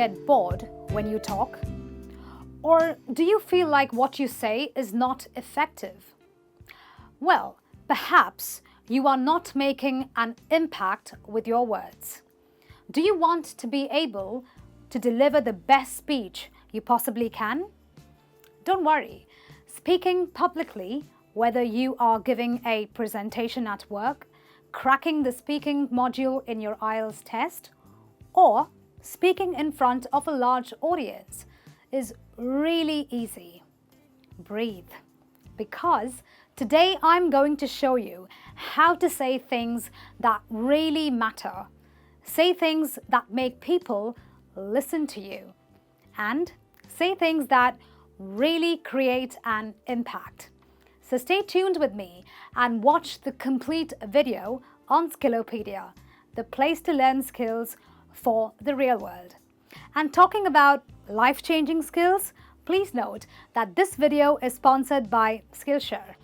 get bored when you talk? Or do you feel like what you say is not effective? Well, perhaps you are not making an impact with your words. Do you want to be able to deliver the best speech you possibly can? Don't worry. Speaking publicly, whether you are giving a presentation at work, cracking the speaking module in your IELTS test, or speaking in front of a large audience, is really easy. Breathe. Because today I'm going to show you how to say things that really matter. Say things that make people listen to you. And say things that really create an impact. So stay tuned with me and watch the complete video on Skillopedia, the place to learn skills for the real world. And talking about life-changing skills, please note that this video is sponsored by Skillshare.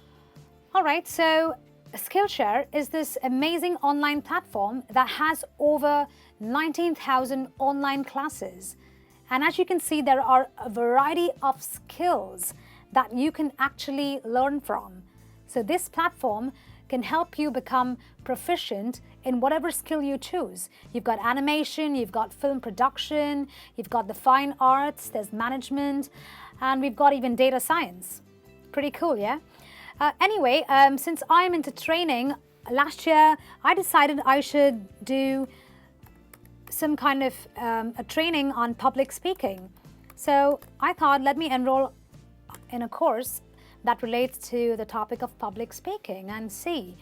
Alright, so Skillshare is this amazing online platform that has over 19,000 online classes. And as you can see, there are a variety of skills that you can actually learn from. So this platform can help you become proficient in whatever skill you choose. You've got animation, you've got film production, you've got the fine arts, there's management, and we've got even data science. Pretty cool, yeah? Anyway, since I'm into training, last year I decided I should do some kind of a training on public speaking. So I thought, let me enroll in a course that relates to the topic of public speaking and see,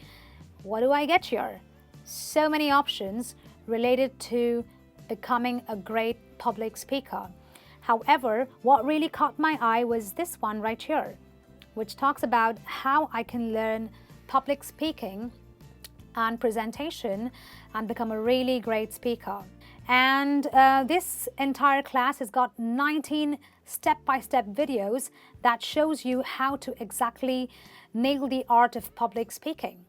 what do I get here? So many options related to becoming a great public speaker. However, what really caught my eye was this one right here, which talks about how I can learn public speaking and presentation and become a really great speaker. And this entire class has got 19 step-by-step videos that shows you how to exactly nail the art of public speaking.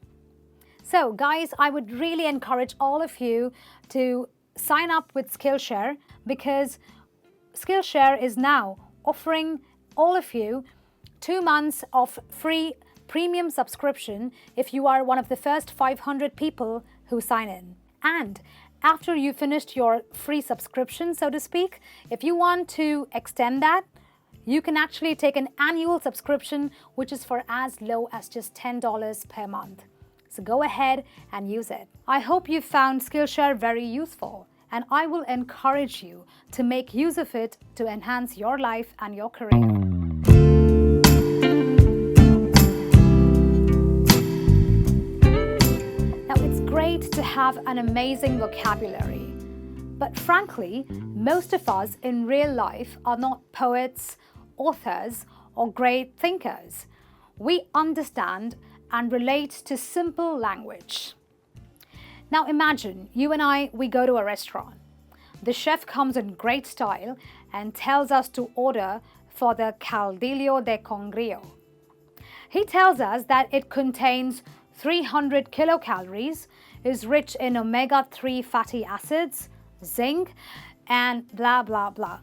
So guys, I would really encourage all of you to sign up with Skillshare, because Skillshare is now offering all of you 2 months of free premium subscription if you are one of the first 500 people who sign in. And after you finished your free subscription, so to speak, if you want to extend that, you can actually take an annual subscription, which is for as low as just $10 per month. So go ahead and use it. I hope you found Skillshare very useful, and I will encourage you to make use of it to enhance your life and your career. To have an amazing vocabulary, but frankly, most of us in real life are not poets, authors, or great thinkers. We understand and relate to simple language. Now imagine you and we go to a restaurant. The chef comes in great style and tells us to order for the caldillo de congrio. He tells us that it contains 300 kilocalories, is rich in omega-3 fatty acids, zinc, and blah, blah, blah.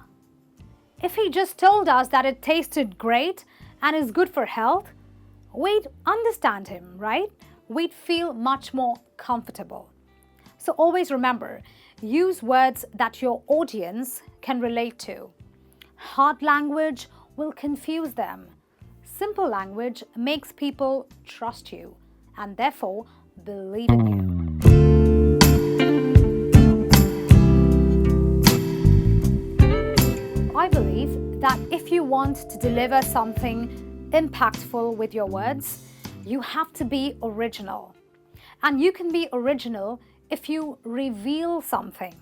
If he just told us that it tasted great and is good for health, we'd understand him, right? We'd feel much more comfortable. So always remember, use words that your audience can relate to. Hard language will confuse them. Simple language makes people trust you and therefore believe in you. I believe that if you want to deliver something impactful with your words, you have to be original. And you can be original if you reveal something.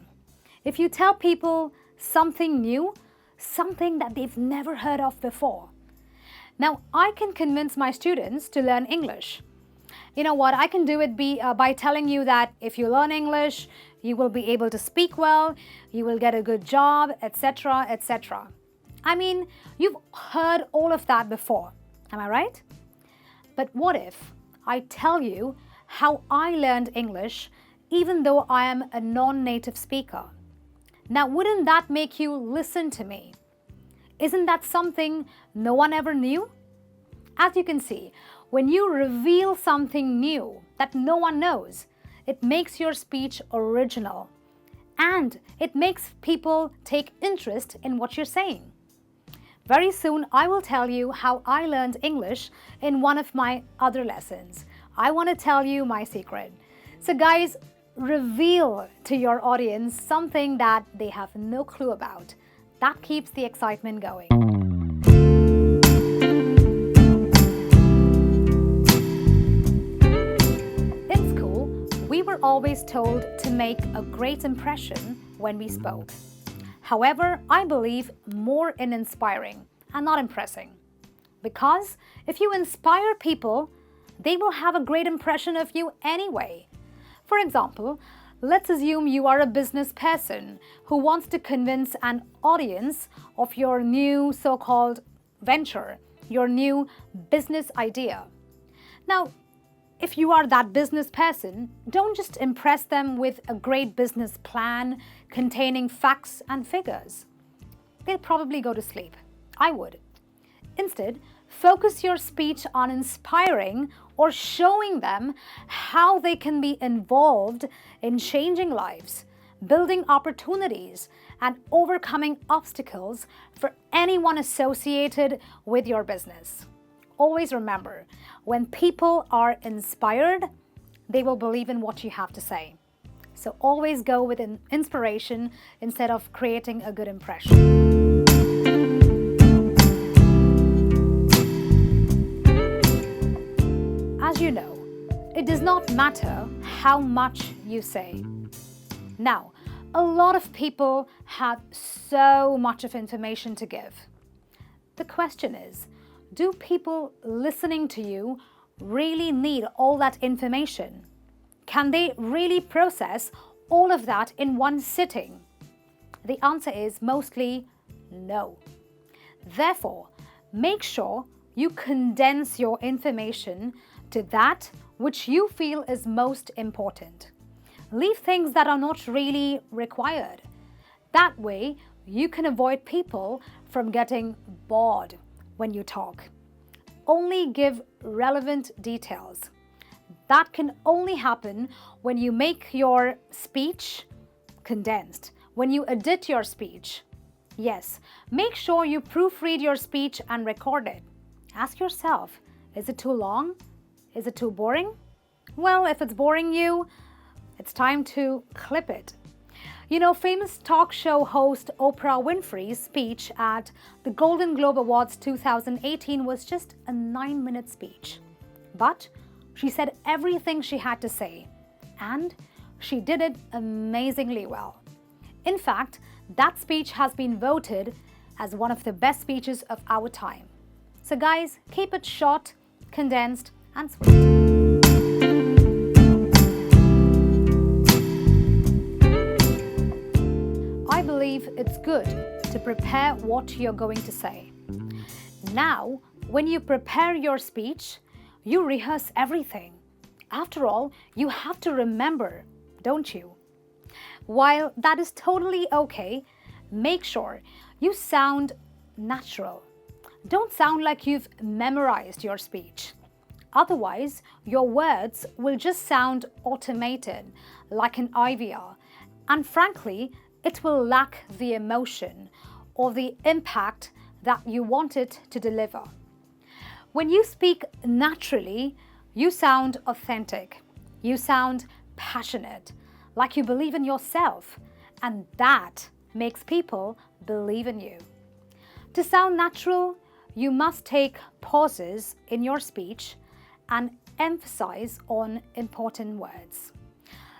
If you tell people something new, something that they've never heard of before. Now, I can convince my students to learn English. You know what, I can do it by telling you that if you learn English, you will be able to speak well, you will get a good job, etc., etc. I mean, you've heard all of that before, am I right? But what if I tell you how I learned English even though I am a non-native speaker? Now, wouldn't that make you listen to me? Isn't that something no one ever knew? As you can see, when you reveal something new that no one knows, it makes your speech original and it makes people take interest in what you're saying. Very soon, I will tell you how I learned English in one of my other lessons. I want to tell you my secret. So guys, reveal to your audience something that they have no clue about. That keeps the excitement going. In school, we were always told to make a great impression when we spoke. However, I believe more in inspiring and not impressing. Because if you inspire people, they will have a great impression of you anyway. For example, let's assume you are a business person who wants to convince an audience of your new so-called venture, your new business idea. Now, if you are that business person, don't just impress them with a great business plan containing facts and figures. They'll probably go to sleep. I would. Instead, focus your speech on inspiring or showing them how they can be involved in changing lives, building opportunities, and overcoming obstacles for anyone associated with your business. Always remember, when people are inspired, they will believe in what you have to say. So always go with an inspiration instead of creating a good impression. As you know, it does not matter how much you say. Now, a lot of people have so much of information to give. The question is, do people listening to you really need all that information? Can they really process all of that in one sitting? The answer is mostly no. Therefore, make sure you condense your information to that which you feel is most important. Leave things that are not really required. That way, you can avoid people from getting bored when you talk. Only give relevant details. That can only happen when you make your speech condensed, when you edit your speech. Yes, make sure you proofread your speech and record it. Ask yourself, is it too long? Is it too boring? Well, if it's boring you, it's time to clip it. You know, famous talk show host Oprah Winfrey's speech at the Golden Globe Awards 2018 was just a 9-minute speech. But she said everything she had to say, and she did it amazingly well. In fact, that speech has been voted as one of the best speeches of our time. So guys, keep it short, condensed, and sweet. I believe it's good to prepare what you're going to say. Now, when you prepare your speech, you rehearse everything. After all, you have to remember, don't you? While that is totally okay, make sure you sound natural. Don't sound like you've memorized your speech. Otherwise, your words will just sound automated, like an IVR. And frankly, it will lack the emotion or the impact that you want it to deliver. When you speak naturally, you sound authentic. You sound passionate, like you believe in yourself, and that makes people believe in you. To sound natural, you must take pauses in your speech and emphasize on important words.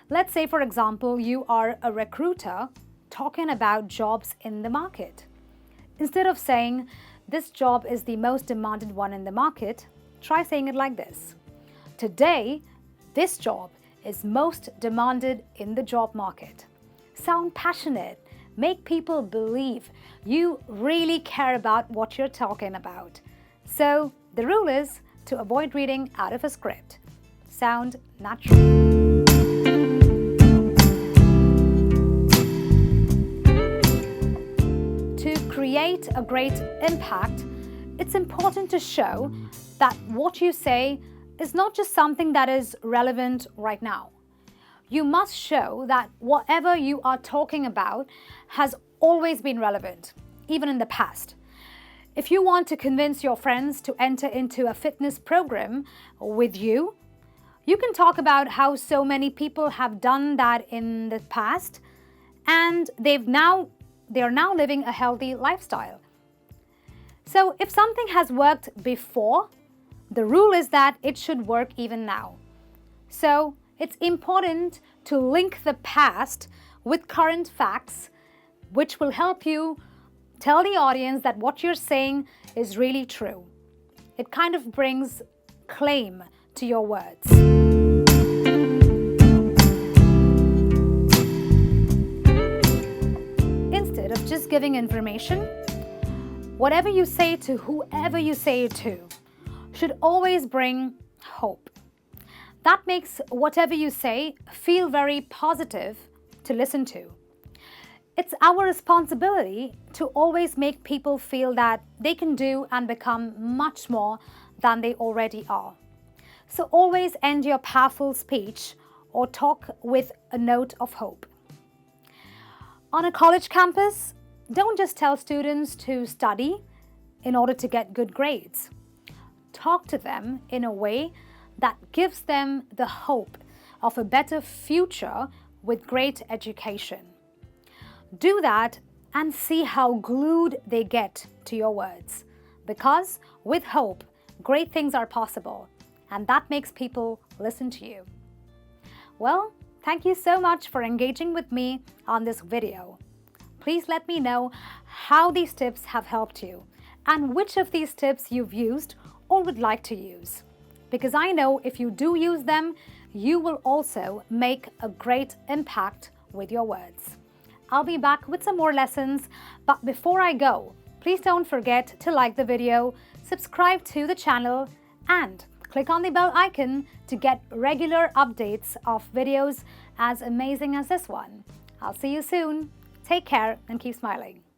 Let's say, for example, you are a recruiter talking about jobs in the market. Instead of saying, "This job is the most demanded one in the market," try saying it like this. "Today, this job is most demanded in the job market." Sound passionate. Make people believe you really care about what you're talking about. So the rule is to avoid reading out of a script. Sound natural. create a great impact, it's important to show that what you say is not just something that is relevant right now. You must show that whatever you are talking about has always been relevant, even in the past. If you want to convince your friends to enter into a fitness program with you, you can talk about how so many people have done that in the past and they are now living a healthy lifestyle. So if something has worked before, the rule is that it should work even now. So it's important to link the past with current facts, which will help you tell the audience that what you're saying is really true. It kind of brings claim to your words. Instead of just giving information, whatever you say to whoever you say it to should always bring hope. That makes whatever you say feel very positive to listen to. It's our responsibility to always make people feel that they can do and become much more than they already are. So always end your powerful speech or talk with a note of hope. On a college campus, don't just tell students to study in order to get good grades. Talk to them in a way that gives them the hope of a better future with great education. Do that and see how glued they get to your words. Because with hope, great things are possible, and that makes people listen to you. Well, thank you so much for engaging with me on this video. Please let me know how these tips have helped you and which of these tips you've used or would like to use. Because I know if you do use them, you will also make a great impact with your words. I'll be back with some more lessons, but before I go, please don't forget to like the video, subscribe to the channel, and click on the bell icon to get regular updates of videos as amazing as this one. I'll see you soon. Take care and keep smiling.